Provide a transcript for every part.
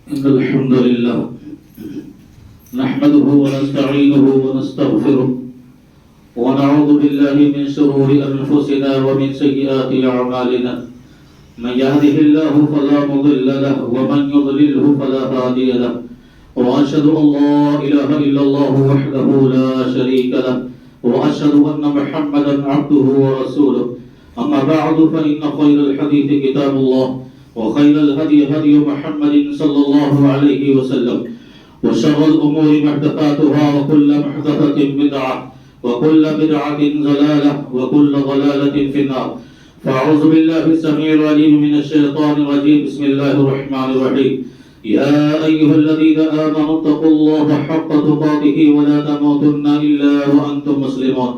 إن الحمد لله نحمده ونستعينه ونستغفره ونعوذ بالله من شرور أنفسنا ومن سيئات أعمالنا من يهده الله فلا مضل له ومن يضلله فلا هادي له وأشهد أن لا إله إلا الله وحده لا شريك له وأشهد أن محمدا عبده ورسوله أما بعد فإن خير الحديث كتاب الله وخير الهدي هدي محمد صلى الله عليه وسلم وشر الأمور محدثاتها وكل محدثة بدعة وكل بدعة ضلالة وكل ضلالة في النار فأعوذ بالله السميع العليم من الشيطان الرجيم بسم الله الرحمن الرحيم يا أيها الذين آمنوا اتقوا الله حق تقاته ولا تموتن إلا وأنتم مسلمون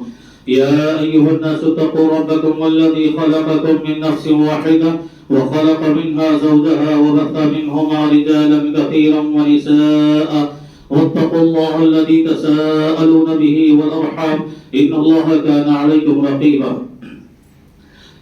يا أيها الناس اتقوا ربكم الذي خلقكم من نفس واحدة وخلق منها زوجها وبث منهما رجالا كثيرا ونساء واتقوا الله الذي تساءلون به والأرحام إن الله كان عليكم رقيبا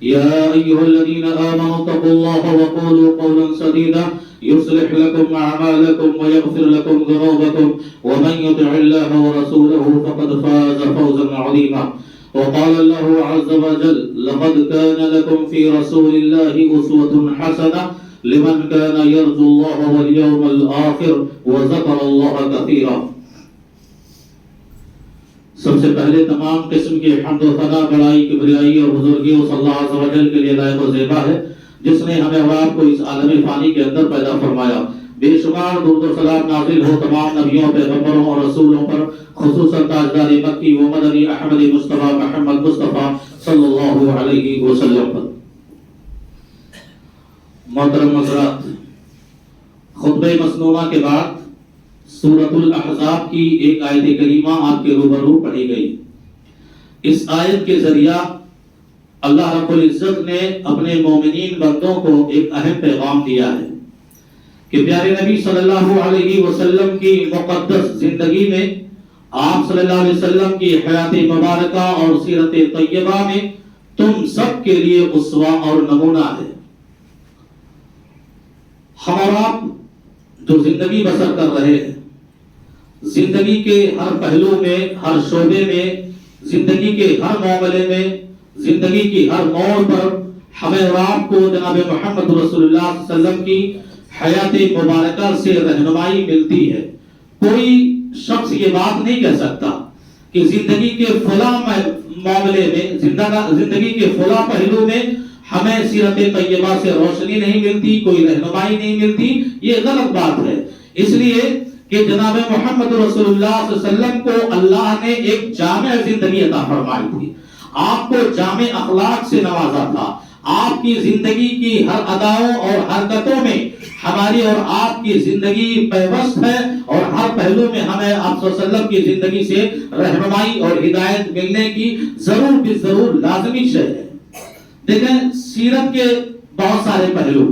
يا أيها الذين آمنوا اتقوا الله وقولوا قولا سديدا يصلح لكم أعمالكم ويغفر لكم ذنوبكم ومن يطع الله ورسوله فقد فاز فوزا عظيما وقال الله عز وجل لقد كان لكم في رسول الله أسوة حسنة لمن كان يرجو الله واليوم الآخر وذكر الله كثيرا سب سے پہلے تمام قسم کی حمد و ثنا بڑائی کبریائی اور بزرگی اس اللہ عز و جل کے لیے لائق و زیبا ہے جس نے ہمیں اور آپ کو اس عالم فانی کے اندر پیدا فرمایا بے شمار درود و سلام نازل ہو تمام نبیوں پیغمبروں اور رسولوں پر خصوصاً تاجدار مکی و مدنی احمد مصطفیٰ محمد مصطفیٰ صلی اللہ علیہ وسلم پر محترم حضرات خطبہ مسنونہ کے بعد سورۃ الاحزاب کی ایک آیت کریمہ آپ کے روبرو پڑھی گئی اس آیت کے ذریعہ اللہ رب العزت نے اپنے مومنین بندوں کو ایک اہم پیغام دیا ہے کہ پیارے نبی صلی اللہ علیہ وسلم کی مقدس زندگی میں آپ صلی اللہ علیہ وسلم کی حیات مبارکہ اور سیرت طیبہ میں تم سب کے لیے اسوہ اور نمونہ ہے ہم اور آپ جو زندگی بسر کر رہے ہیں زندگی کے ہر پہلو میں ہر شعبے میں زندگی کے ہر معاملے میں زندگی کی ہر موڑ پر ہمیں اور آپ کو جناب محمد رسول اللہ صلی اللہ علیہ وسلم کی حیات مبارکہ سے رہنمائی ملتی ہے کوئی شخص یہ بات نہیں کہہ سکتا کہ زندگی کے فلاں معاملے میں زندگی کے فلاں پہلو میں ہمیں سیرت طیبہ سے روشنی نہیں ملتی کوئی رہنمائی نہیں ملتی یہ غلط بات ہے اس لیے کہ جناب محمد رسول اللہ صلی اللہ علیہ وسلم کو اللہ نے ایک جامع زندگی عطا فرمائی تھی آپ کو جامع اخلاق سے نوازا تھا آپ کی زندگی کی ہر اداؤں اور حرکتوں میں ہماری اور آپ کی زندگی پیوست ہے اور ہر پہلو میں ہمیں آپ صلی اللہ علیہ وسلم کی زندگی سے رہنمائی اور ہدایت ملنے کی ضرور لازمی شے ہے دیکھیں سیرت کے بہت سارے پہلو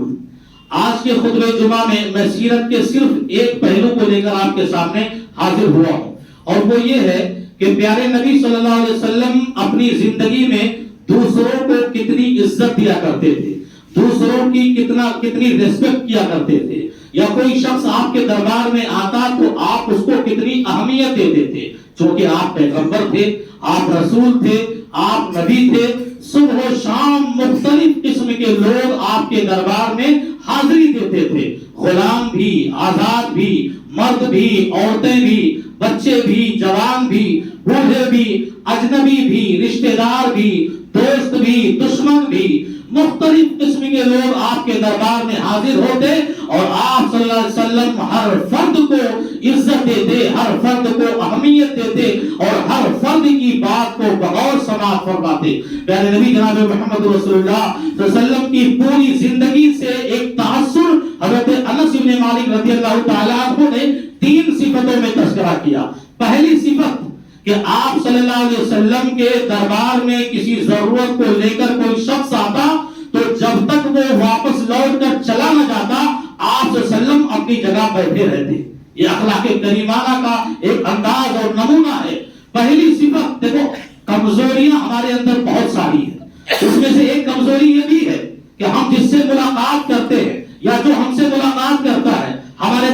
آج کے خطبہ جمعہ میں میں سیرت کے صرف ایک پہلو کو لے کر آپ کے سامنے حاضر ہوا ہوں اور وہ یہ ہے کہ پیارے نبی صلی اللہ علیہ وسلم اپنی زندگی میں دوسروں کو کتنی عزت دیا کرتے تھے دوسروں کی کتنی ریسپیکٹ کیا کرتے تھے یا کوئی شخص آپ کے دربار میں آتا تو آپ اس کو کتنی اہمیت دیتے تھے چونکہ آپ پیغمبر تھے آپ رسول تھے آپ نبی تھے صبح و شام مختلف قسم کے لوگ آپ کے دربار میں حاضری دیتے تھے غلام بھی آزاد بھی مرد بھی عورتیں بھی بچے بھی جوان بھی بوڑھے بھی اجنبی بھی رشتہ دار بھی دوست بھی دشمن بھی مختلف قسم کے لوگ آپ کے دربار میں حاضر ہوتے اور آپ صلی اللہ علیہ وسلم ہر فرد کو عزت دیتے ہر فرد کو اہمیت دیتے اور ہر فرد کی بات کو بغور سماعت فرماتے پیارے نبی جناب محمد رسول اللہ صلی اللہ علیہ وسلم کی پوری زندگی سے ایک تاثر حضرت انس بن مالک رضی اللہ تعالیٰ عنہ نے 3 صفتوں میں تذکرہ کیا پہلی صفت کہ آپ صلی اللہ علیہ وسلم کے دربار میں کسی ضرورت کو لے کر کوئی شخص آتا تو جب تک وہ واپس لوٹ کر چلا نہ جاتا آپ صلی اللہ علیہ وسلم اپنی جگہ بیٹھے رہتے یہ اخلاق کریمانہ کا ایک انداز اور نمونہ ہے پہلی صفت دیکھو کمزوریاں ہمارے اندر بہت ساری ہیں اس میں سے ایک کمزوری یہ بھی ہے کہ ہم جس سے ملاقات کرتے ہیں یا جو ہم سے ملاقات کرتا ہے ہمارے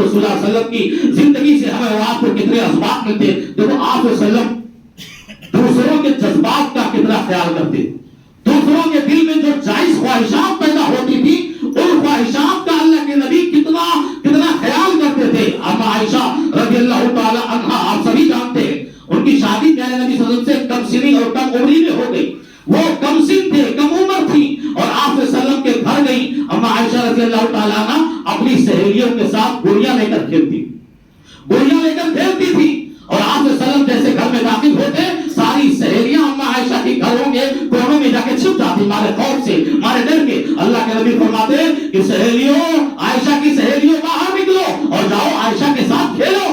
محمد رسول اللہ صلی اللہ علیہ وسلم کی زندگی سے ہمیں اور آپ کو کتنے اسباق ملتے. دیکھو آپ صلی اللہ علیہ وسلم دوسروں کے جذبات کا کتنا خیال کرتے, دوسروں کے دل میں جو جائز خواہشات پیدا ہوتی تھی ان خواہشات کا اللہ کے نبی کتنا خیال کرتے تھے. اما عائشہ رضی اللہ تعالی عنہا آپ سبھی جانتے ہیں, ان کی شادی پیارے نبی صلی اللہ علیہ وسلم سے کم سنی اور کم عمری میں ہو گئی. وہ کم سن تھے, کم عمر تھی, اور آپ صلی اللہ علیہ وسلم کے گھر گئی. اما عائشہ رضی اللہ تعالی عنہا اپنی سہیلیوں کے ساتھ گڑیا لے کر کھیلتی تھی, اور آپ صلی اللہ علیہ وسلم جیسے گھر میں داخل ہوتے ساری سہیلیاں اما عائشہ کے گھروں کے کونوں میں جا کے چھپ جاتی مارے خوف سے, مارے ڈر کے. اللہ کے نبی فرماتے کہ سہیلیوں, عائشہ کی سہیلیوں باہر نکلو اور جاؤ عائشہ کے ساتھ کھیلو.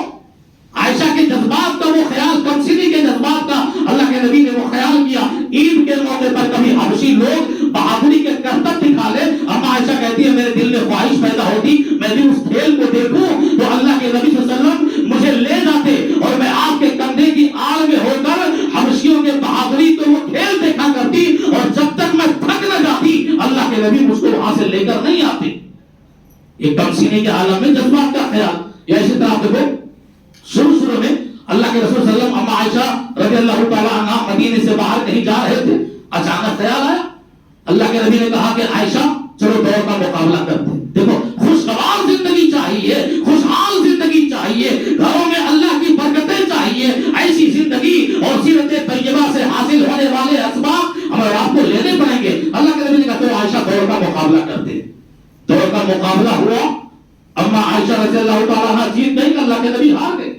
عائشہ کے جذبات کا وہ خیال, کمسنی کے جذبات کا اللہ کے نبی نے وہ خیال کیا. عید کے موقع پر کبھی حبشی لوگ بہادری کے کرتب دکھا لے, اما عائشہ کہتی ہے میرے دل میں خواہش پیدا ہوتی میں بھی اس کھیل کو دیکھوں تو اللہ کے نبی صلی اللہ علیہ وسلم مجھے لے جاتے اور میں آپ کے کندھے کی آڑ میں ہو کر حبشیوں کے بہادری کو وہ کھیل دیکھا کرتی, اور جب تک میں تھک نہ جاتی اللہ کے نبی مجھ کو وہاں سے لے کر نہیں آتے. یہ کمسنی کے عالم میں جذبات کا خیال. یا اسی طرح دیکھو شروع میں اللہ کے رسول صلی اللہ علیہ وسلم اما عائشہ رضی اللہ تعالی عنہا مدینے سے باہر کہیں جا رہے تھے, اچانک خیال آیا. اللہ کے نبی نے کہا کہ عائشہ چلو دوڑ کا مقابلہ کرتے ہیں. دیکھو خوشگوار زندگی چاہیے, خوشحال زندگی چاہیے, گھروں میں اللہ کی برکتیں چاہیے. ایسی زندگی اور سیرت طیبہ سے حاصل ہونے والے اسباب ہمیں آپ کو لینے پڑیں گے. اللہ کے نبی نے کہا تو عائشہ دوڑ کا مقابلہ کرتے ہیں. دوڑ کا مقابلہ ہوا, اما عائشہ رضی اللہ تعالیٰ عنہا جیت گئی, اللہ کے نبی ہار گئے.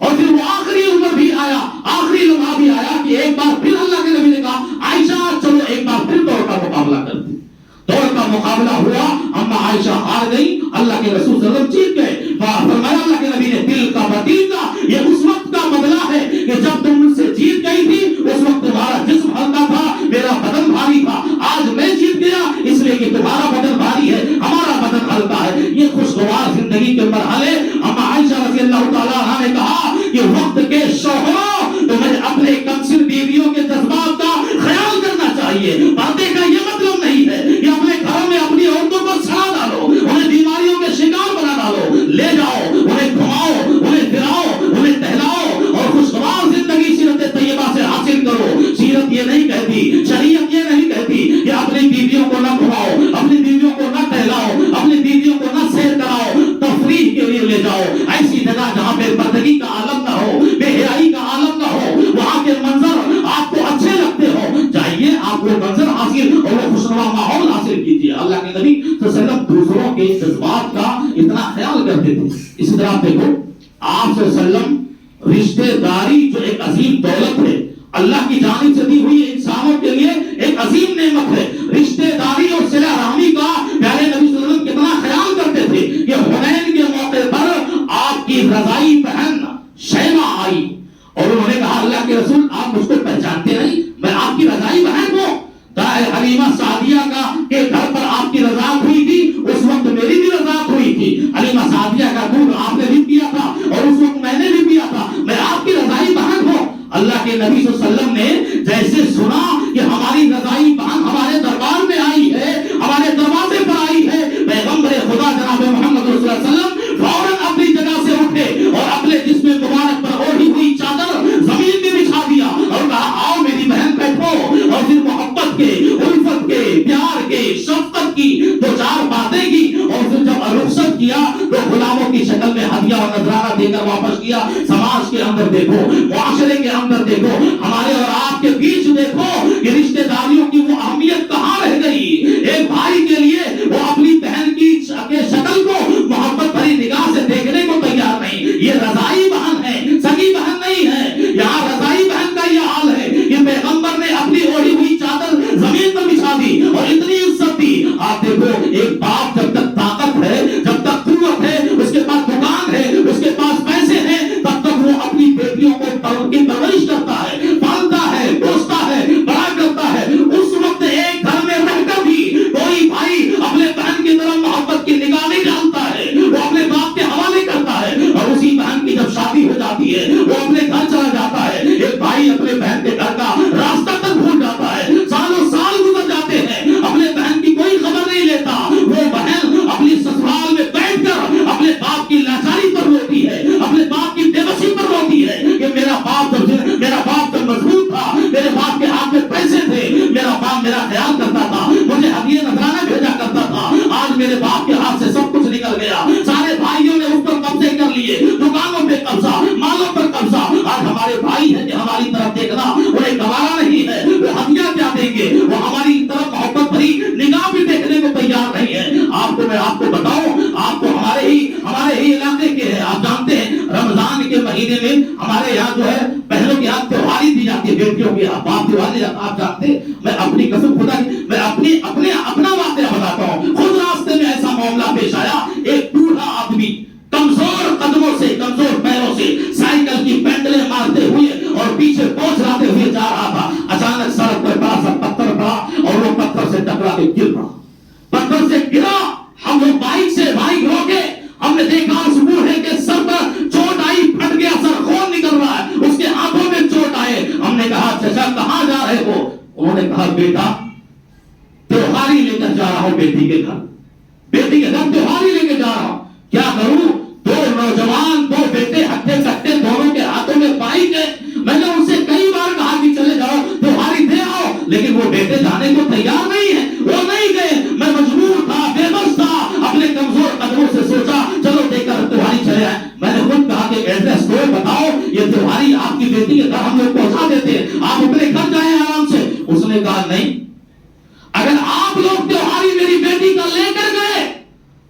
اور پھر وہ آخری عمر بھی آیا, آخری لمحہ بھی آیا کہ ایک بار پھر اللہ کے نبی نے کہا عائشہ چلو ایک بار پھر دوڑ کا مقابلہ کرتے. دوڑ کا مقابلہ ہوا, اما عائشہ ہار گئی, اللہ کے رسول صلی اللہ علیہ وسلم جیت گئے. فرمایا اللہ کے نبی نے دل کا بتیجا, یہ اس وقت کا بدلہ ہے کہ جب تم مجھ سے جیت گئی تھی اس وقت تمہارا جسم ہلکا تھا, میرا بدن بھاری تھا. آج میں جیت گیا اس لیے کہ تمہارا بدن بھاری ہے, ہمارا بدن ہلکا ہے. یہ خوشگوار زندگی کے مرحلے. اما عائشہ رضی اللہ تعالیٰ عنہا نے کہا کہ وقت کے شوہروں تمہیں اپنے کمسن بیویوں کے جذبات کا خیال کرنا چاہیے. پردے کا یہ مطلب نہیں ہے کہ اپنے گھروں میں اپنی عورتوں کو سڑا ڈالو, انہیں بیماریوں کے شکار بنا ڈالو. لے جاؤ, انہیں گھماؤ, انہیں پھراؤ, انہیں ٹہلاؤ اور خوشگوار زندگی سیرت طیبہ سے حاصل کرو. سیرت یہ نہیں کہتی, شریعت یہ نہیں کہتی کہ اپنی بیویوں کو نہ گھماؤ, اپنی بیویوں کو نہ ٹہلاؤ, اپنی بیویوں کو نہ سیر کراؤ, تفریح کے لیے لے جاؤ. ایسی جگہ جہاں پہ پردگی کا عالم نہ ہو, بے حیائی کا عالم نہ ہو, وہاں کے منظر آپ کو اچھے لگتے ہو, چاہیے آپ کو منظر حاصل اور وہ خوشنما ماحول حاصل کیجیے. اللہ کے نبی صلی اللہ علیہ وسلم دوسروں کے جذبات کا اتنا خیال کرتے تھے. اسی طرح دیکھو آپ صلی اللہ علیہ وسلم رشتہ داری جو ایک عظیم دولت ہے, اللہ کی جانب سے دی ہوئی انسانوں کے لیے ایک عظیم نعمت ہے. رشتہ داری اور صلہ رحمی کا پیارے نبی صلی اللہ علیہ وسلم کتنا خیال کرتے تھے کہ حنین کے موقع پر آپ کی رضائی بہن شیمہ آئی اور انہوں نے کہا اللہ کے رسول آپ مجھ کو پہچانتے نہیں, میں آپ کی رضائی بہن ہوں. حلیمہ سعدیہ کا کے گھر پر آپ کی رضاعت ہوئی تھی, اس وقت میری بھی رضاعت ہوئی تھی. حلیمہ سعدیہ کا دودھ آپ نے بھی پیا تھا اور اس وقت میں نے بھی پیا تھا, میں آپ کی رضائی بہن ہوں. اللہ کے نبی صلی اللہ علیہ وسلم نے جیسے سنا کہ ہماری رضائی بہن ہمارے دربار میں آئی ہے, ہمارے دروازے پر آئی ہے, پیغمبر خدا جناب محمد رسول اللہ صلی اللہ علیہ وسلم فوراً اپنی جگہ سے اٹھے اور اپنے جسم مبارک پر اوڑھی ہوئی چادر زمین میں بچھا دیا اور کہا آؤ میری بہن بیٹھو. اور پھر محبت کے, الفت کے, پیار کے, شفقت کی دو چار باتیں کی اور پھر جب رخصت کیا تو غلاموں کی شکل میں ہدیہ اور نذرانہ دے کر واپس کیا. سماج کے اندر دیکھو, معاشرے کے اندر دیکھو, ہمارے اور آپ کے بیچ دیکھو کہ رشتہ داریوں کی وہ اہمیت کہاں رہ گئی. ایک بھائی کے لیے وہ اپنی بہن کی شکل کو محبت بھری نگاہ سے دیکھنے کو تیار نہیں. یہ رضائی بہن ہے, سگی بہن نہیں ہے. یہاں رضائی بہن کا یہ حال ہے کہ پیغمبر نے اپنی اوڑھی ہوئی چادر زمین پر بچھا دی اور اتنی عزت دی. آپ دیکھو ایک باپ جب تک طاقت ہے, جب تک قوت ہے, اس کے پاس دکان ہے, اس کے پاس پیسے ہیں, تب تک وہ اپنی بیٹیوں کو کی پرورش کرتا ہے, پالتا میرے باپ کے ہاتھ سے سب کچھ نکل گیا، سارے بھائیوں نے اس پر قبضے کر لیے، دکانوں پہ قبضہ، مالوں پر قبضہ۔ آج ہمارے بھائی ہیں کہ ہماری طرف دیکھنا انہیں گوارا نہیں ہے، وہ ہدیہ کیا دیں گے، وہ ہماری طرف محبت بھری نگاہ بھی دیکھنے کو تیار نہیں ہے۔ میں آپ کو بتاؤں، آپ کو ہمارے ہی علاقے کے ہیں، آپ جانتے ہیں رمضان کے مہینے میں ہمارے یہاں جو ہے بہنوں کے ہاتھ تہواری دی جاتی ہے، بیٹیوں کے ہاتھ باپ تہواری، آپ جانتے ہیں۔ میں اپنی قسم خدا کی، میں اپنا واقعہ بتاتا ہوں۔ خود راستے میں ایسا معاملہ پیش آیا، ایک بوڑھا آدمی کمزور قدموں سے، کمزور پیروں سے سائیکل کی پینڈلیں مارتے ہوئے اور پیچھے بوجھ لاتے ہوئے جا رہا تھا۔ اچانک سڑک پر بڑا سا پتھر پڑا اور وہ پتھر سے ٹکرا کے گر پڑا، پتھر سے گرا۔ ہم لوگ بائک روکے، ہم نے دیکھا اس بوڑھے کے سر پر چوٹ آئی، پھٹ گیا، سر خون نکل رہا ہے، اس کے ہاتھوں میں چوٹ آئے۔ ہم نے کہا چچا کہاں جا رہے ہو؟ انہوں نے کہا بیٹا تہواری لے کر جا رہا ہوں، بیٹی کے گھر تہواری لے کے جا رہا ہوں۔ کیا کروں؟ دو نوجوان، دو بیٹے ہٹے کٹے، دونوں کے ہاتھوں میں بائک ہے۔ میں نے ان سے کئی بار کہا کہ چلے جاؤ تہواری دے آؤ، لیکن وہ بیٹے جانے کو تیار نہیں ہیں، وہ نہیں گئے۔ میں مجبور تھا، بے بس تھا، اپنے کمزور قدموں سے سوچا چلو دے کر تہواری چلے آئے۔ میں نے خود کہا کہ ایڈریس دو، بتاؤ یہ تہواری آپ کی بیٹی کے گھر ہم لوگ پہنچا دیتے ہیں، آپ اپنے گھر جائیں آرام سے۔ اس نے کہا نہیں، اگر آپ لوگ تہواری میری بیٹی کا لے کر گئے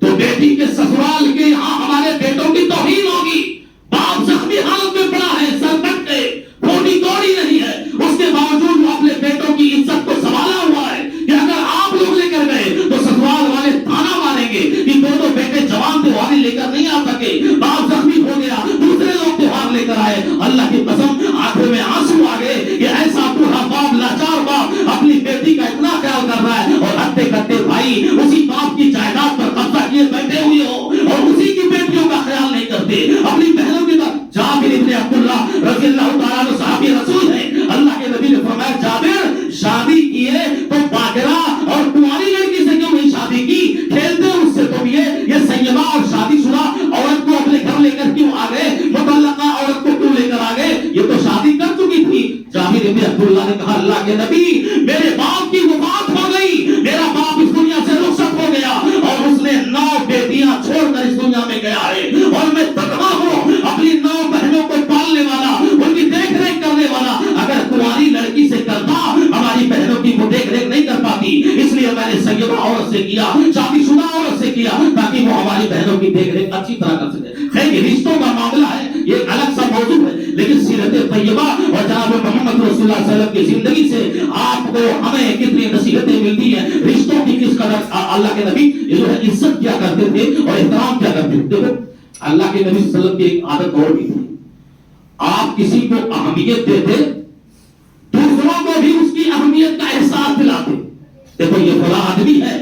تو بیٹی کے سسرال کے یہاں ہمارے بیٹوں کی توہین ہوگی۔ باپ زخمی حالت میں پڑا ہے، سر کٹ کے پھوٹی توڑی نہیں ہے، اس کے باوجود وہ اپنے بیٹوں کی عزت کو سنبھالا ہوا ہے کہ اگر آپ لوگ لے کر گئے تو سسرال والے تانا ماریں گے کہ دونوں بیٹے جوان تہواری لے کر نہیں آ سکے، باپ زخمی ہو گیا، دوسرے لوگ تہوار لے کر آئے۔ اللہ کی قسم آنکھوں میں آنسو آ گئے کہ ایسا بوڑھا باپ، لاچار باپ اپنی بیٹی کا اتنا خیال کر رہا ہے اور ہٹے کٹے بھائی اسی باپ کی جائیداد پر قبضہ کیے بیٹھے ہوئے ہو اور اسی کی بیٹیوں کا خیال نہیں کرتے، اپنی بہنوں کی طرف۔ جابر ابن عبداللہ رضی اللہ تعالیٰ عنہ صحابی رسول ہیں، اللہ کے نبی نے فرمایا جابر شادی کیے تو باقرہ اور کنواری لڑکی سے کیوں نہیں شادی کی؟ کھیلتے اس سے تم یہ سیدہ اور شادی شدہ عورت کو اپنے گھر لے کر کیوں آ گئے؟ مطلقہ عورت کو کیوں لے کر آ گئے؟ یہ تو شادی کر چکی تھی۔ جابر ابن عبداللہ نے کہا اللہ کے نبی میرے باپ کی وفات ہو گئی، میرا باپ اس دنیا سے رخصت ہو گیا اور اس نے 9 بیٹیاں چھوڑ کر اس دنیا میں گیا ہے اور میں تنہا ہوں، اپنی 9 بہنوں کو پالنے والا، ان کی دیکھ ریکھ کرنے والا۔ اگر کنواری لڑکی سے کرتا ہماری بہنوں کی وہ دیکھ ریکھ نہیں کر پاتی، اس لیے میں نے سیدہ عورت سے کیا، شادی شدہ عورت سے کیا تاکہ وہ ہماری بہنوں کی دیکھ ریکھ اچھی طرح کر سکے۔ خیر یہ رشتوں کا معاملہ ہے، یہ ایک الگ سا موضوع ہے، لیکن سیرت طیبہ اور جناب محمد رسول اللہ صلی اللہ علیہ وسلم کی زندگی سے آپ کو ہمیں کتنی نصیحتیں ملتی ہیں، رشتوں کی کس قدر اللہ کے نبی یہ جو ہے عزت کیا کرتے تھے اور احترام کیا کرتے تھے۔ دیکھو اللہ کے نبی صلی اللہ علیہ وسلم کی ایک عادت اور بھی تھی، آپ کسی کو اہمیت دیتے دوسروں کو بھی اس کی اہمیت کا احساس دلاتے۔ دیکھو یہ فلاں آدمی ہے،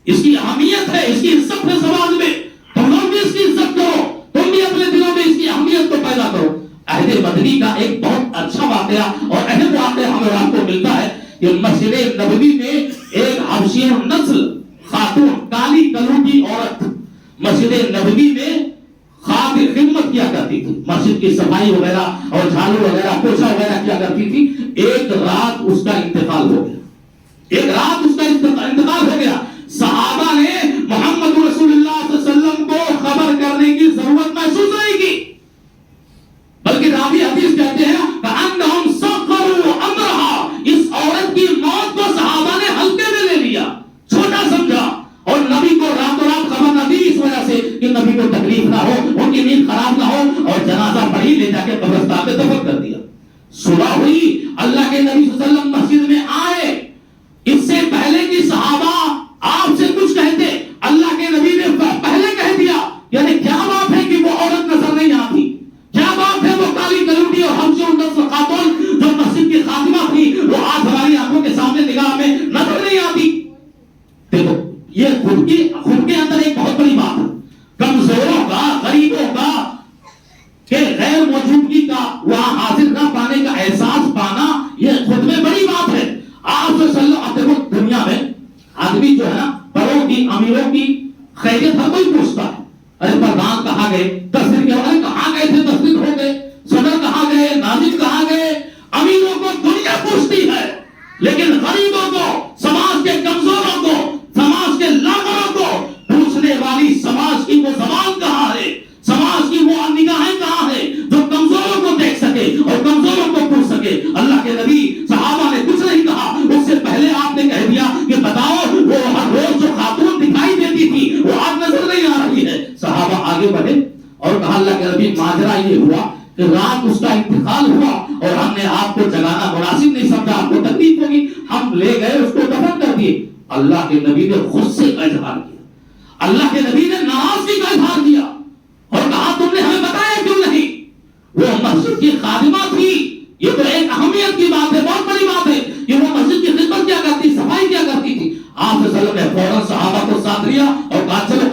اس کی اہمیت ہے، اس کی عزت ہے سماج میں، تم لوگ بھی اس کی عزت کرو، تم بھی اپنے دلوں میں اس کی اہمیت کو پیدا کرو۔ عہد مدنی کا ایک بہت اچھا واقعہ اور اہم واقعہ ہمیں آپ کو ملتا ہے کہ مسجد نبوی میں ایک حبشی نسل خاتون، کالی کلوٹی عورت مسجد نبوی میں خادم خدمت کیا کرتی تھی، مسجد کی صفائی وغیرہ اور جھاڑو وغیرہ پوچھا وغیرہ کیا کرتی تھی۔ ایک رات اس کا انتقال ہو گیا، صحابہ نے محمد رسول اللہ صلی اللہ علیہ وسلم کو خبر کرنے کی ضرورت محسوس نہیں کی، بلکہ راوی حدیث کہتے ہیں کأنہم صغروا امرہا، اس عورت کی موت کو صحابہ نے ہلکے میں لے لیا، چھوٹا سمجھا اور نبی کو راتوں رات خبر نہ دی، اس وجہ سے کہ نبی کو تکلیف نہ ہو، ان کی نیند خراب نہ ہو، اور جنازہ پڑھی لے جا کے قبرستان میں دفن کر دیا۔ صبح ہوئی، اللہ کے نبی صلی اللہ علیہ وسلم مسجد میں آئے، اس سے پہلے کہ صحابہ آپ سے کچھ کہتے اللہ کے نبی نے پہلے کہہ دیا، یعنی کیا بات ہے کہ وہ عورت نظر نہیں آتی، کیا بات ہے وہ کالی کلوٹی اور ہمشور نسل خاتون جو مسجد کی خاتمہ تھی وہ آج ہماری آنکھوں کے سامنے نگاہ میں نظر نہیں آتی۔ دیکھو یہ خود کے اندر ایک بہت بڑی بات ہے، کمزوروں کا، غریبوں کا کہ غیر موجودگی کا وہاں حاضر نہ پانے کا احساس پانا، یہ خود میں بڑی بات ہے۔ آپ صلی اللہ علیہ وسلم دنیا میں آدمی جو ہے نا بڑوں کی، امیروں کی خیریت ہر کوئی پوچھتا ہے، ارے پردھان کہاں گئے، 10 دن کے بعد کہاں گئے تھے، 10 دن ہو گئے، صدر کہاں گئے، ناظم کہاں گئے۔ امیروں کو دنیا پوچھتی ہے، لیکن غریبوں کو، سماج کے کمزوروں کو، سماج کے لاغروں کو ابھی ماجرا یہ ہوا کہ رات اس کا انتقال ہوا اور ہم نے آپ کو جگانا مناسب نہیں سمجھا، آپ کو تکلیف ہوگی، ہم لے گئے اس کو دفن کر دیے۔ اللہ کے نبی نے غصے کا اظہار کیا، اللہ کے نبی نے ناراضگی کا اظہار کیا اور کہا تم نے ہمیں بتایا کیوں نہیں؟ وہ مسجد کی خادمہ تھی، یہ تو ایک اہمیت کی بات ہے، بہت بڑی بات ہے کہ وہ مسجد کی خدمت کیا کرتی، صفائی کیا کرتی تھی۔ آپ صلی اللہ علیہ وسلم نے فوراً صحابہ کو ساتھ لیا اور کہا چلو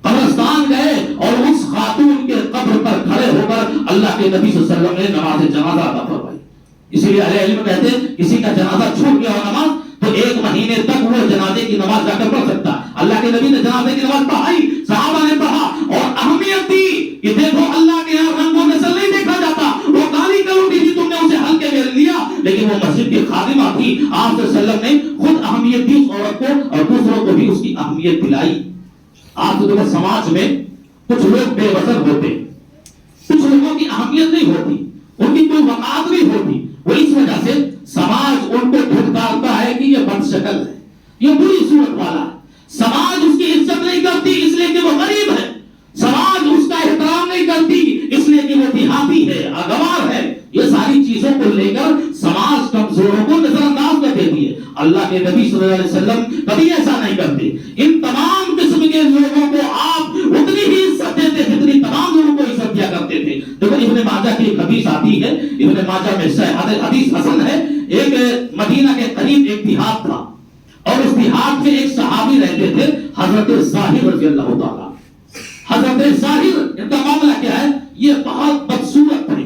قبرستان گئے اور اس خاتون کے قبر پر کھڑے ہو کر اللہ کے نبی صلی اللہ علیہ وسلم نے نماز جنازہ ادا فرمائی۔ اسی لیے اہل علم کہتے ہیں کسی کا جنازہ چھوٹ گیا ہو نماز تو 1 مہینے تک وہ جنازے کی نماز جا کر پڑھ سکتا ہے۔ اللہ کے نبی نے جنازے کی نماز پڑھائی، صحابہ نے پڑھا اور اہمیت دی کہ دیکھو اللہ کے یہاں رنگ و نسل نہیں دیکھا جاتا، وہ گالی کر اٹھی تھی تم نے اسے ہلکے میں لیا، لیکن وہ مسجد کی خادمہ تھی۔ آپ صلی اللہ علیہ وسلم نے خود اہمیت دی اس عورت کو اور دوسروں کو بھی اس کی اہمیت دلائی۔ آپ کو دیکھو سماج میں کچھ لوگ بے وزن ہوتے، کچھ لوگوں کی اہمیت نہیں ہوتی، ان کی کوئی وقار نہیں ہوتی، وہ اس وجہ سے سماج ان کو دھتکارتا ہے کہ یہ بد شکل ہے، یہ بری صورت والا ہے، سماج اس کی عزت نہیں کرتی اس لیے کہ وہ غریب ہے، سماج اس کا احترام نہیں کرتی اس لیے کہ وہ دیہاتی ہے، اغوار ہے۔ یہ ساری چیزوں کو لے کر سماج کمزوروں کو نظر انداز کر دیتی ہے۔ اللہ کے نبی صلی اللہ علیہ وسلم کبھی ایسا نہیں کرتے۔ ان تمام قسم کے لوگوں کو آپ اتنی ہی عزت دیتے جتنی تمام لوگوں کو عزت دیا کرتے تھے۔ دیکھو ابن ماجہ کی ایک حدیث آتی ہے، ابن ماجہ میں حدیث حسن ہے۔ ایک مدینہ کے قریب ایک دیہات تھا اور اس دیہات میں ایک صحابی رہتے تھے حضرت ظاہر رضی اللہ تعالیٰ۔ حضرت ظاہر ان کا معاملہ کیا ہے؟ یہ بہت بدصورت تھے،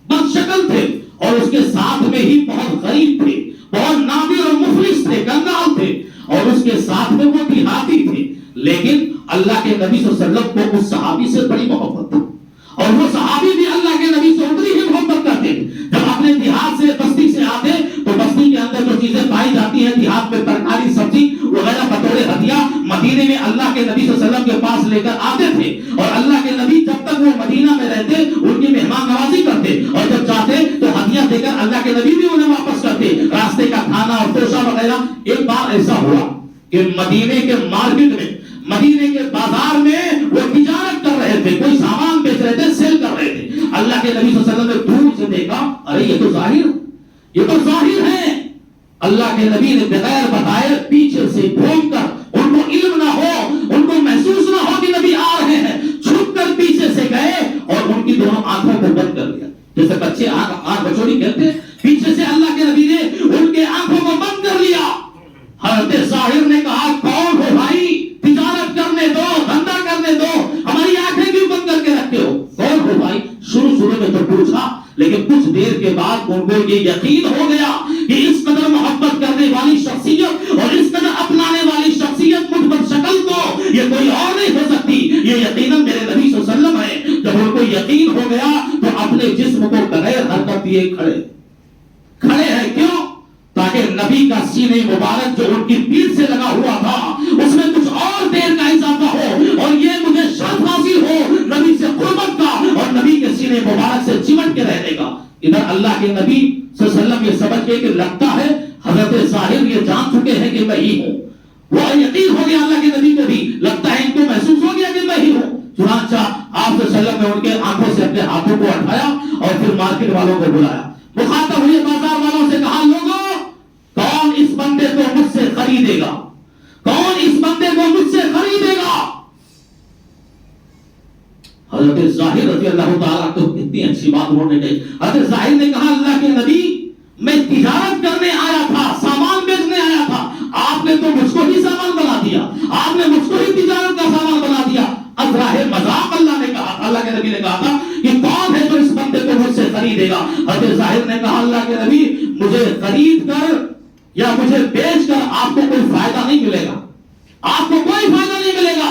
بد شکل تھے اور اس کے ساتھ میں ہی بہت غریب تھے، بہت نادر اور مفلس تھے، کنگال تھے اور اس کے ساتھ میں وہ دیہاتی تھے۔ لیکن اللہ کے نبی صلی اللہ علیہ وسلم کو اس صحابی سے بڑی محبت تھی اور وہ صحابی بھی اللہ کے نبی سے اتنی ہی محبت کرتے تھے۔ جب اپنے دیہات سے بستی سے آتے تو بستی کے اندر جو چیزیں پائی جاتی ہیں دیہات میں، ترکاری سبزی وغیرہ بطور ہدیہ مدینے میں اللہ کے نبی صلی اللہ علیہ وسلم کے پاس لے کر آتے تھے اور اللہ کے نبی جب تک وہ مدینہ میں رہتے ان کی مہمان نوازی کرتے اور جب جاتے تو ہدیہ دے کر اللہ کے نبی بھی انہیں واپس کرتے، راستے کا کھانا اور توشہ وغیرہ۔ ایک بار ایسا ہوا کہ مدینے کے مارکیٹ میں، مدینے کے بازار میں وہ تجارت کر رہے تھے، کوئی سامان بیچ رہے تھے، سیل کر رہے تھے۔ اللہ کے نبی صلی اللہ علیہ وسلم نے دور سے دیکھا، ارے یہ تو ظاہر ہے۔ اللہ کے نبی نے بغیر بتائے پیچھے سے گھوم کر، ان کو علم نہ ہو، ان کو محسوس نہ ہو کہ نبی آ رہے ہیں، چھپ کر پیچھے سے گئے اور ان کی دونوں آنکھوں کو بند کر دیا، جیسے بچے آنکھ بچوڑی کہتے ہیں، پیچھے سے اللہ کے نبی نے ان کے آنکھوں کو بند کر لیا۔ حضرت ظاہر نے کہا کون ہو بھائی، تجارت کرنے دو، دھندا کرنے دو، ہماری آنکھیں کیوں بند کر کے رکھتے ہو؟ کون ہو بھائی؟ شروع میں تو پوچھا، لیکن کچھ دیر کے بعد ان کو یہ یقین ہو گیا کہ اس قدر محبت کرنے والی شخصیت اور اس قدر اپنانے والی شخصیت مجھ پر شکل تو یہ کوئی اور نہیں ہو سکتی، یہ یقیناً میرے نبی صلی اللہ علیہ وسلم ہے۔ جب ان کو یقین ہو گیا تو اپنے جسم کو بغیر حرکت دیے کھڑے ہیں۔ کیوں؟ تاکہ نبی کا سینے مبارک جو ان کی پیٹھ سے لگا ہوا تھا اس میں کچھ اور دیر کا اضافہ ہو اور یہ مجھے شرف حاصل ہو نبی سے قربت کا اور نبی کے سینے مبارک سے چمٹ کے رہنے کا۔ ادھر اللہ کے نبی صلی اللہ علیہ وسلم یہ سمجھ کے کہ لگتا ہے حضرت ظاہر یہ جان چکے ہیں کہ میں ہی ہوں، وہ یقین ہو گیا اللہ کے نبی کو بھی، لگتا ہے ان کو محسوس ہو گیا کہ میں ہی ہوں۔ چنانچہ آپ صلی اللہ علیہ وسلم نے ان کے آنکھوں سے اپنے ہاتھوں کو ہٹایا اور پھر مارکیٹ والوں کو بلایا، مخاطب ہوئے بازار والوں سے کہا لوگوں کون اس بندے کو مجھ سے خریدے گا، کون اس بندے کو مجھ سے خریدے گا؟ حضرت ظاہر رضی اللہ تعالیٰ کو اتنی اچھی بات انہوں نے کہی۔ حضرت ظاہر نے کہا اللہ کے نبی میں تجارت کرنے آیا تھا، سامان بیچنے آیا تھا، آپ نے تو مجھ کو ہی سامان بنا دیا، آپ نے مجھ کو ہی تجارت کا سامان بنا دیا۔ ازراہ مذاق اللہ نے کہا، اللہ کے نبی نے کہا تھا کہ کون ہے جو اس بندے کو مجھ سے خریدے گا؟ حضرت ظاہر نے کہا اللہ کے نبی مجھے خرید کر یا مجھے بیچ کر آپ کو کوئی فائدہ نہیں ملے گا، آپ کو کوئی فائدہ نہیں ملے گا،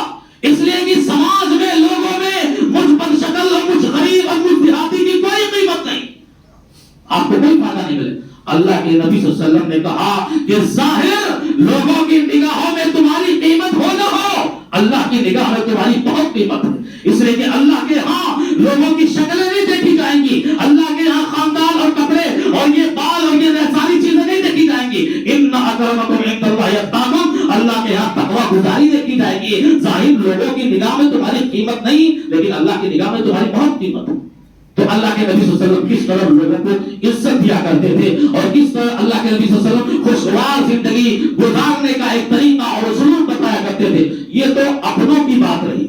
اس لیے کہ سماج میں لوگوں میں مجھ بد شکل اور مجھ غریب اور مجھ دیہاتی کی کوئی قیمت نہیں، آپ کو کوئی فائدہ نہیں ملے۔ اللہ کے نبی صلی اللہ علیہ وسلم نے کہا کہ ظاہر لوگوں کی نگاہوں میں تمہاری قیمت ہو نہ ہو، اللہ کی نگاہ میں تمہاری بہت قیمت ہے، اس لیے کہ اللہ کے ہاں لوگوں کی شکلیں نہیں دیکھی جائیں گی، اللہ کے ہاں خاندان اور کپڑے اور یہ بال اور یہ ساری چیزیں نہیں دیکھی جائیں گی، ان اکرمکم عند اللہ اتقاکم، اللہ کے ہاں تقوی گزاری دیکھی جائے گی. ظاہر لوگوں کی نگاہ میں تمہاری قیمت نہیں, لیکن اللہ کی نگاہ میں تمہاری بہت قیمت ہے. تو اللہ کے نبی صلی اللہ علیہ وسلم کس طرح لوگوں کو عزت دیا کرتے تھے, اور کس طرح اللہ کے نبی صلی اللہ علیہ وسلم خوشگوار زندگی گزارنے کا ایک طریقہ اور سلوک بتایا کرتے تھے. یہ تو اپنوں کی بات رہی.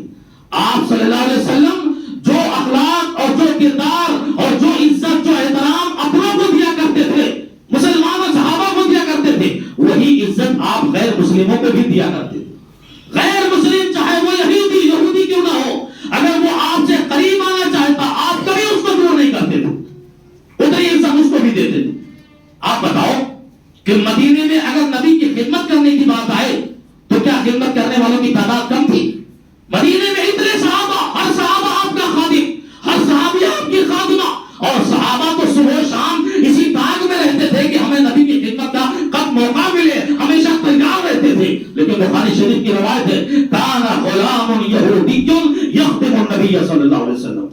آپ صلی اللہ علیہ وسلم جو اخلاق اور جو کردار اور جو عزت جو احترام اپنوں کو دیا کرتے تھے, مسلمان اور صحابہ کو دیا کرتے تھے, وہی عزت آپ غیر مسلموں کو بھی دیا کرتے تھے. غیر مسلم چاہے وہ یہودی کیوں نہ ہو, اگر وہ آپ سے قریب آنا چاہتا آپ کبھی اس کو دور نہیں کرتے تھے, اتنی عزت اس کو بھی دیتے تھے. آپ بتاؤ کہ مدینے میں اگر نبی کی خدمت کرنے کی بات آئے تو کیا خدمت کرنے والوں کی تعداد کم تھی؟ مدینے میں اتنے صحابہ, ہر صحابہ آپ کا خادم, ہر صحابی آپ کی خادمہ, اور صحابہ تو صبح و شام اسی تاغ میں رہتے تھے کہ ہمیں نبی کی خدمت کا کب موقع ملے, ہمیشہ تیار رہتے تھے. لیکن بخاری شریف کی روایت ہے, کان غلام یہودی یخدم النبی صلی اللہ علیہ وسلم,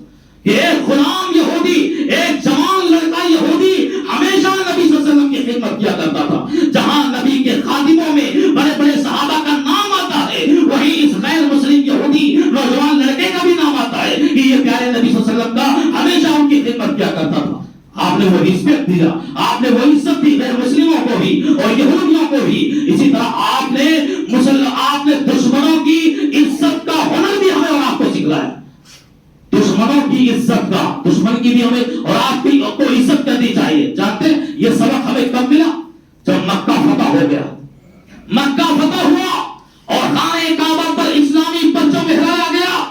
کہ ایک غلام یہودی, ایک جوان لڑکا یہودی ہمیشہ نبی صلی اللہ علیہ وسلم کی خدمت کیا کرتا تھا. جہاں نبی کے خادموں میں بڑے بڑے صحابہ کا نام آتا ہے, وہیں اس غیر مسلم یہودی نوجوان لڑکے کا بھی نام آتا ہے کہ یہ پیارے نبی صلی اللہ علیہ وسلم کا ہمیشہ ان کی خدمت کیا کرتا تھا. آپ نے وہ رسپیکٹ دیا, آپ نے وہ عزت دی غیر مسلموں کو بھی اور یہودیوں کو بھی. اسی طرح آپ نے دشمنوں کی عزت کا ہنر بھی ہمیں اور آپ کو سکھلایا. دشمنوں کی عزت کا, دشمن کی بھی ہمیں اور آپ بھی کو عزت کرنی چاہیے. جانتے یہ سبق ہمیں کب ملا؟ جب مکہ فتح ہو گیا. مکہ فتح ہوا اور خانہ کعبہ پر اسلامی پرچم لہرایا گیا.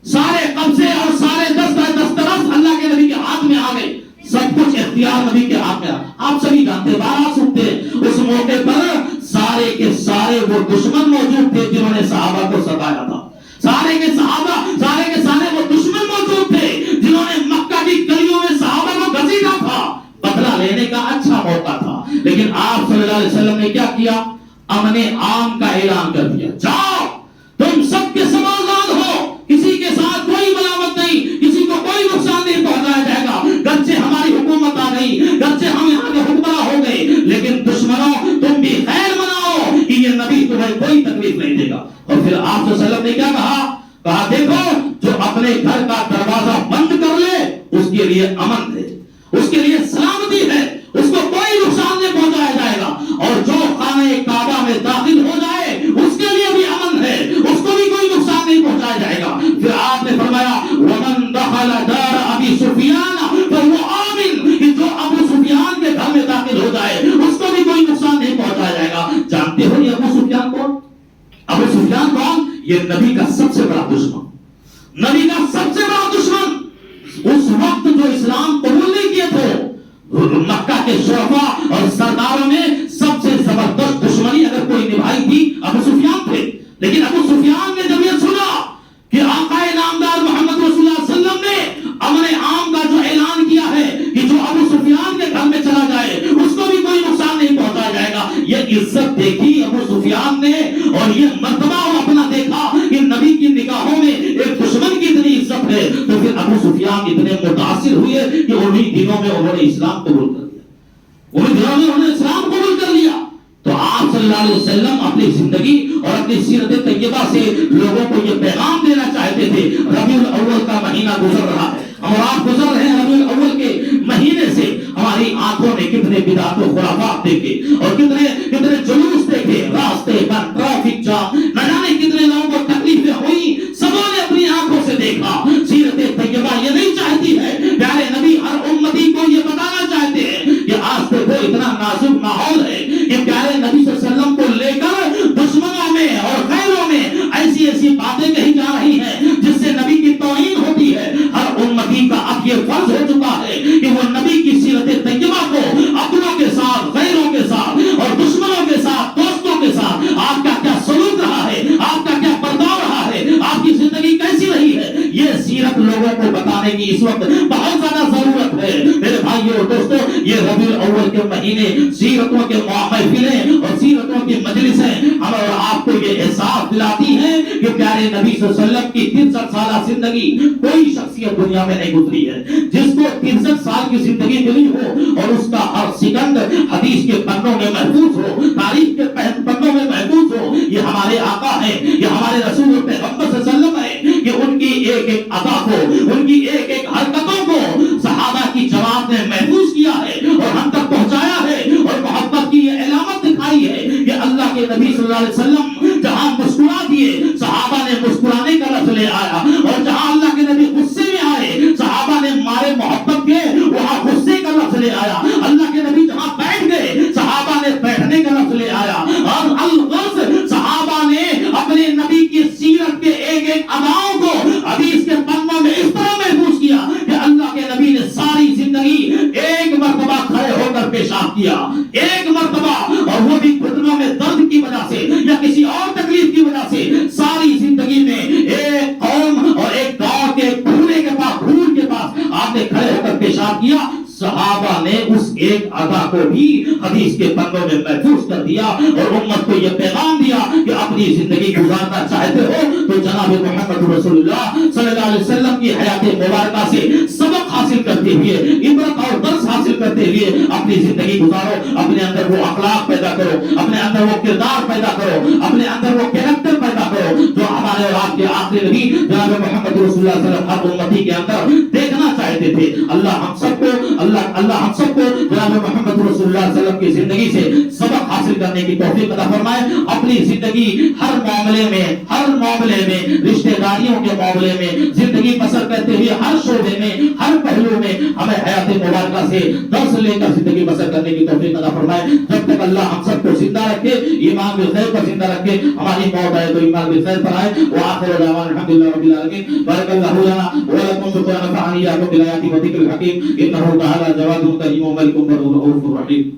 سارے قبضے اور سارے دسترس اللہ کے نبی کے ہاتھ میں آ گئے. سب کچھ اختیار نبی کے ہاتھ میں. آپ سبھی جانتے, بارہ سنتے, اس موقع پر سارے کے سارے وہ دشمن موجود تھے جنہوں نے صحابہ کو ستایا تھا. سارے کے سارے وہ دشمن موجود تھے جنہوں نے مکہ کی گلیوں میں صحابہ کو گھسیٹا تھا. بدلہ لینے کا اچھا موقع تھا, لیکن آپ صلی اللہ علیہ وسلم نے کیا کیا؟ امن عام کا اعلان کر دیا. جاؤ تم سب کے سمازاد ہو, کسی کے ساتھ کوئی ملامت نہیں, کسی کو کوئی نقصان نہیں پہنچایا جائے گا. گرچہ ہماری حکومت آ گئی, گرچہ ہم یہاں کے حکمراں ہو گئے, لیکن دشمنوں تم بھی خیر مناؤ کہ یہ نبی تمہیں کوئی تکلیف نہیں دے گا. اور پھر آپ صلی اللہ علیہ وسلم نے کیا کہا دیکھو جو اپنے گھر کا دروازہ بند کر لے اس کے لیے امن ہے, اس کے لیے سلامتی ہے, اس کو کوئی نقصان نہیں پہنچایا جائے گا. اور جو خانہ کعبہ میں داخل ہو جائے اس کے لیے بھی امن ہے, اس کو بھی کوئی نقصان نہیں پہنچایا جائے گا. پھر آپ نے فرمایا ومن دخل دار ابی سفیان فهو آمن, کہ جو ابو سفیان کے گھر میں داخل ہو جائے اس کو بھی کوئی نقصان نہیں پہنچایا جائے گا. جانتے ہو یہ ابو سفیان کون؟ ابو سفیان کون؟ یہ نبی کا سب سے بڑا دشمن, نبی کا سب سے بڑا دشمن. اس وقت جو اسلام قبول نہیں کیے تھے, مکہ کے شعبہ اور سرداروں میں سب سے زبردست دشمنی اگر کوئی نبھائی تھی ابو سفیان تھے. لیکن ابو سفیان نے جب یہ سنا کہ آقا نامدار محمد رسول اللہ صلی اللہ علیہ وسلم نے امن عام کا جو اعلان کیا ہے کہ جو ابو سفیان کے گھر میں چلا جائے اس کو بھی کوئی نقصان نہیں پہنچایا جائے گا, یہ عزت دیکھی ابو سفیان نے اور یہ مرتبہ اپنا دیکھا کہ نبی کی نگاہوں میں ایک دشمن کی اتنی عزت ہے. تو پھر ابو سفیان اتنے متاثر ہوئے کہ انہی دنوں میں انہوں نے اسلام قبول کر لیا, انہی دنوں میں انہوں نے اسلام قبول کر لیا. تو آپ صلی اللہ علیہ وسلم اپنی زندگی اور اپنی سیرت طیبہ سے لوگوں کو یہ پیغام دینا چاہتے تھے. ربیع الاول کا مہینہ گزر رہا ہے اور آپ گزر رہے ہیں ربیع الاول کے مہینے سے. ہماری آنکھوں نے کتنے بدعت و خرافات دیکھے اور کتنے جلوس دیکھے, راستے پر ٹریفک جام, نہ جانے کتنے لوگوں کو تکلیفیں ہوئی, سبوں نے اپنی آنکھوں سے دیکھا. سیرت طیبہ یہ نہیں چاہتی ہے, پیارے نبی ہر امتی کو یہ بتانا چاہتے ہیں کہ آج دیکھو اتنا نازک ماحول ہے کہ پیارے نبی صلی اللہ علیہ وسلم کو لے کر دشمنوں میں اور غیروں میں ایسی باتیں کہی جا رہی ہیں جس سے نبی کی توہین ہوتی ہے. ہر امتی کا اب یہ فرض ہو چکا ہے کہ وہ نبی کی سیرت طیبہ کو اپنوں کے ساتھ, غیروں کے ساتھ اور دشمنوں کے ساتھ, دوستوں کے ساتھ آپ کا کیا سلوک رہا ہے, آپ کا کیا برتاؤ رہا ہے, آپ کی زندگی کیسی رہی ہے, یہ سیرت لوگوں کو بتانے کی اس وقت بہت زیادہ ضرورت ہے. میرے بھائیوں اور دوستوں, یہ ربیع الاول کے مہینے سیرتوں کے محفلیں اور سیرتوں کی مجلسیں ہم اور آپ کو یہ احساس دلاتی ہیں کہ پیارے نبی صلی اللہ علیہ وسلم کی 63 سالہ زندگی کوئی شخصیت دنیا میں نہیں گزری ہے جس کو 63 سال کی زندگی ملی ہو اور اس کا ہر سیکنڈ حدیث کے پنوں میں محفوظ ہو, تاریخ کے پنوں میں محفوظ ہو. یہ ہمارے آقا ہیں, یہ ہمارے ہمارے رسول پیغمبر صلی اللہ علیہ وسلم ہے کہ ان کی ایک ایک ادا کو، ان کی ایک ایک حرکتوں کو صحابہ کی جماعت نے محفوظ کیا ہے اور ہم تک پہنچایا ہے، اور محبت کی یہ علامت دکھائی ہے کہ اللہ کے نبی صلی اللہ علیہ وسلم جہاں مسکرا دیے صحابہ نے مسکرانے کا لفظ لے آیا، اور جہاں اللہ کے نبی غصے میں آئے صحابہ نے مارے محبت کے وہاں غصے کا لفظ لے آیا، اللہ کے نبی جہاں بیٹھ گئے صحابہ نے بیٹھنے کا لفظ لے آیا، اور الغرض صحابہ نے اپنے نبی کی سیرت کے ایک ایک اداؤں کو حدیث کے پنوں میں اس طرح محفوظ کیا کہ اللہ کے نبی نے ساری زندگی ایک مرتبہ کھڑے ہو کر پیشاب کیا، ایک مرتبہ، اور وہ بھی گھٹنوں میں درد کی وجہ سے یا کسی اور تکلیف کی وجہ سے ساری زندگی میں ایک قوم اور ایک گاؤں کے کونے کے پاس، گھور کے پاس آپ نے کھڑے ہو کر پیشاب کیا۔ صحابہ نے اس ایک ادا کو بھی حدیث کے پنوں میں محفوظ کر دیا اور امت کو یہ پیغام دیا کہ اپنی زندگی گزارنا چاہتے ہو تو جناب محمد رسول اللہ صلی اللہ علیہ وسلم کی حیات مبارکہ سے سبق حاصل کرتے ہوئے، عبرت اور درس حاصل کرتے ہوئے اپنی زندگی گزارو، اپنے اندر وہ اخلاق پیدا کرو، اپنے اندر وہ کردار پیدا کرو، اپنے اندر وہ کیریکٹر پیدا کرو جو ہمارے اور آپ کے آخری نبی جناب محمد رسول اللہ صلی اللہ علیہ وسلم ہر امتی کے اندر دیکھنا چاہتے تھے۔ اللہ ہم سب کو جناب محمد رسول اللہ صلی اللہ علیہ وسلم کی زندگی سے سبق حاصل کرنے کی توفیق عطا فرمائے۔ اپنی زندگی ہر معاملے میں رشتہ داریوں کے معاملے میں زندگی بسر کرتے ہوئے ہر شعبے میں، ہر پہلو میں ہمیں حیات مبارکہ سے درس لے کر زندگی بسر کرنے کی توفیق عطا فرمائے۔ جب تک اللہ ہم سب کو زندہ رکھے، ایمان بالخیر پر زندہ رکھے، ہماری موت آئے تو ایمان بالخیر پر آئے۔ وآخر دعوانا الحمدللہ رب العالمین۔ بارک اللہ لنا ولکم بالقرآن ونفعنی وإياکم بالآیات والذکر الحکیم، انہ تعالی جواد کریم ملک رؤوف رحیم۔